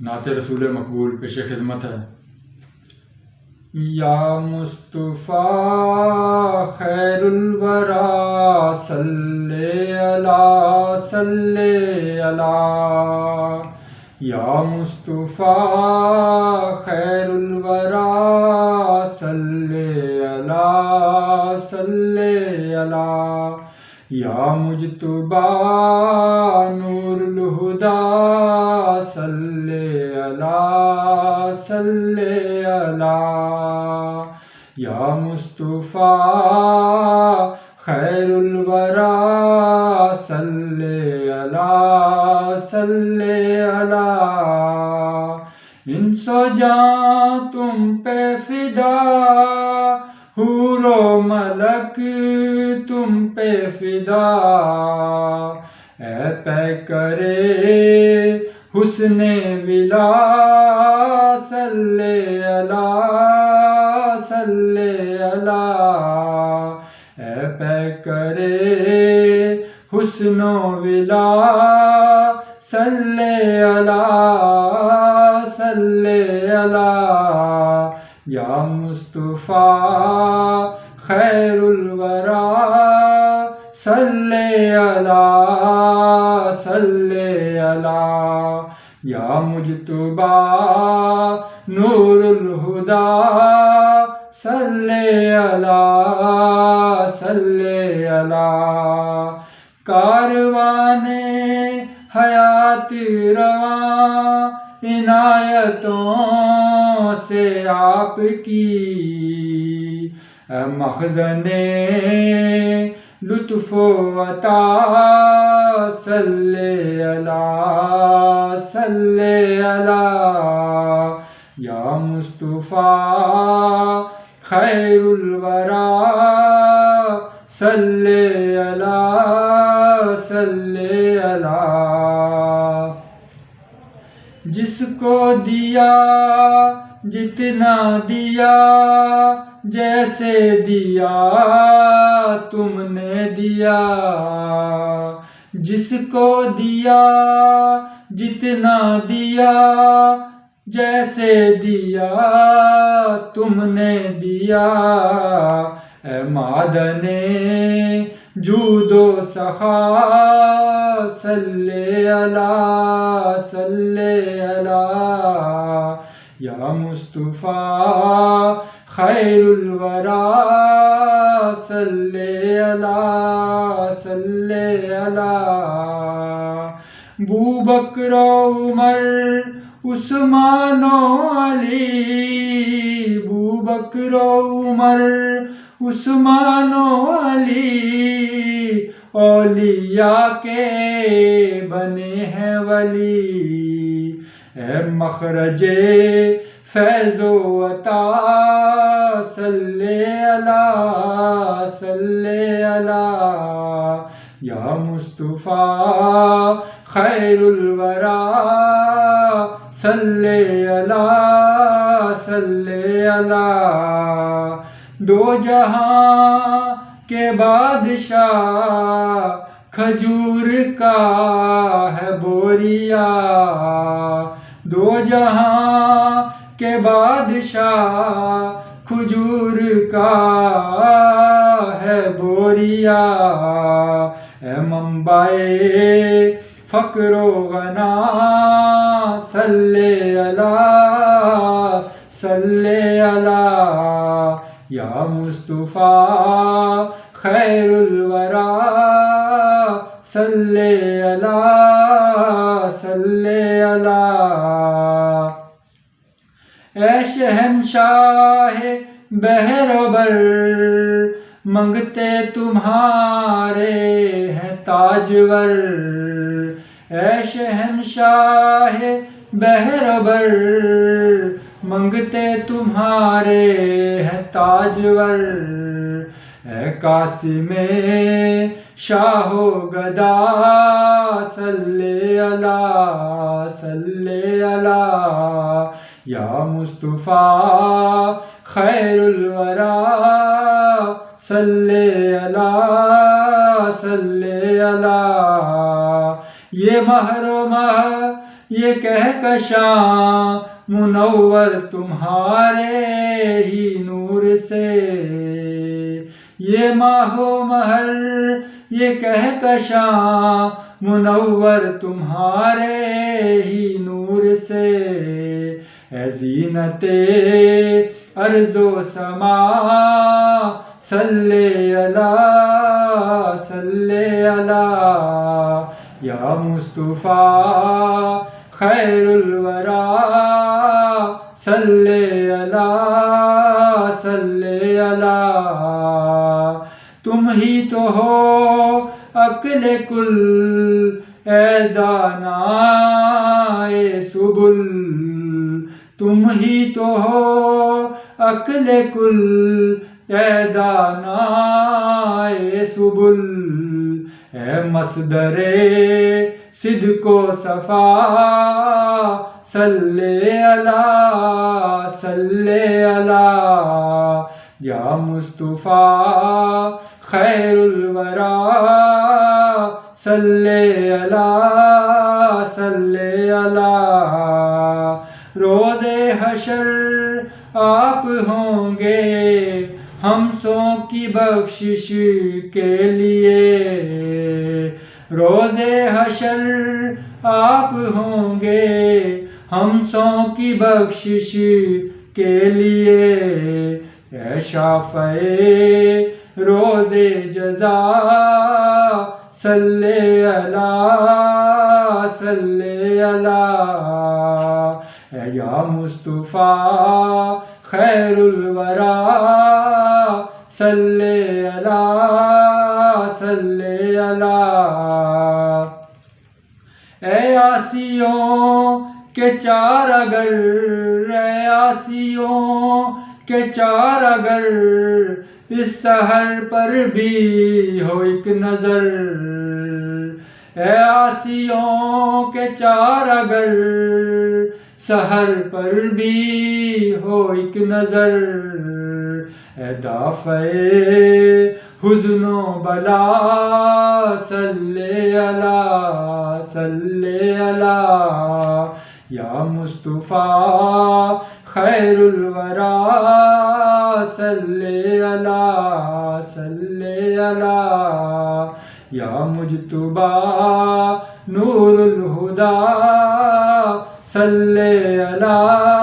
نعت رسول مقبول پیش خدمت ہے۔ یا مصطفیٰ خیر الورا صلی اللہ صلی اللہ، یا مصطفیٰ خیر الورا صلی اللہ صلی اللہ، یا مجتبی نور الہدی صلی اللہ صلی اللہ، یا مصطفیٰ خیر الورا صلی اللہ صلی اللہ، انس و جاں تم پہ فدا، حور و ملک تم پہ فدا، اے پیکرے حسن ولا صلی اللہ صلی اللہ، اے پیکرے حسن و ولا صلی اللہ صلی اللہ، یا مصطفیٰ خیر الورا صلی اللہ صلی اللہ، یا مجتبی نور الہدی صلی اللہ صلی اللہ، کاروان حیات رواں عنایتوں سے آپ کی، مخزن لطف و عطا صلی اللہ صلی اللہ، یا مصطفیٰ خیر الورا صلی اللہ صلی اللہ، جس کو دیا جتنا دیا جیسے دیا تم نے دیا، جس کو دیا جتنا دیا جیسے دیا تم نے دیا، اے معدن جود و سخا صلی اللہ صلی اللہ، یا مصطفیٰ خیر الورا صلی اللہ صلی اللہ، بوبکر و عمر عثمان و علی، بوبکر و عمر عثمان و علی، اولیاء کے بنے ہیں ولی، اے مخرج فیض و عطا صلی اللہ صلی اللہ، یا مصطفیٰ خیر الورا صلی اللہ صلی اللہ، دو جہاں کے بادشاہ کھجور کا ہے بوریا، دو جہاں کے بادشاہ کھجور کا ہے بوریا، اے منبع فقر و غنا صلی اللہ صلی اللہ، یا مصطفیٰ خیر الورا صلی اللہ صلی اللہ، اے شہنشاہ بحر و بر منگتے تمہارے ہیں تاجور، اے شہنشاہ بحر و بر منگتے تمہارے ہیں تاجور، اے قاسم شاہ و گدا صلی اللہ صلی اللہ، یا مصطفیٰ خیر الورا صلی اللہ صلی اللہ، یہ مہر و مہ یہ کہکشاں منور تمہارے ہی نور سے، یہ ماہ و مہر یہ کہکشاں منور تمہارے ہی نور سے، اے زینت ارض و سما صلی اللہ صلی اللہ، یا مصطفیٰ خیر الورا صلی اللہ صلی اللہ، تم ہی تو ہو عقل کل اے دانائے سبل، تم ہی تو ہو عقل کل اے دانائے سبل، اے مصدر صدق و صفا صلی اللہ صلی اللہ، یا مصطفیٰ خیر الورا صلی اللہ صلی اللہ، روز حشر آپ ہوں گے ہمسوں کی بخشش کے لیے، روز حشر آپ ہوں گے ہمسوں کی بخشش کے لیے، اے شافع روز جزا صلی اللہ صلی اللہ، اے یا مصطفیٰ خیر الورا صلی اللہ صلی اللہ، اے آسیوں کے چار اگر اے آسیوں کے چار اگر اس سحر پر بھی ہو ایک نظر، اے آسیوں کے چار اگر سحر پر بھی ہو ایک نظر، اے دافع حزن و بلا صلی اللہ صلی اللہ، یا مصطفیٰ خیر الورا صلی اللہ صلی اللہ، یا مجتبی نور الہدی صلی اللہ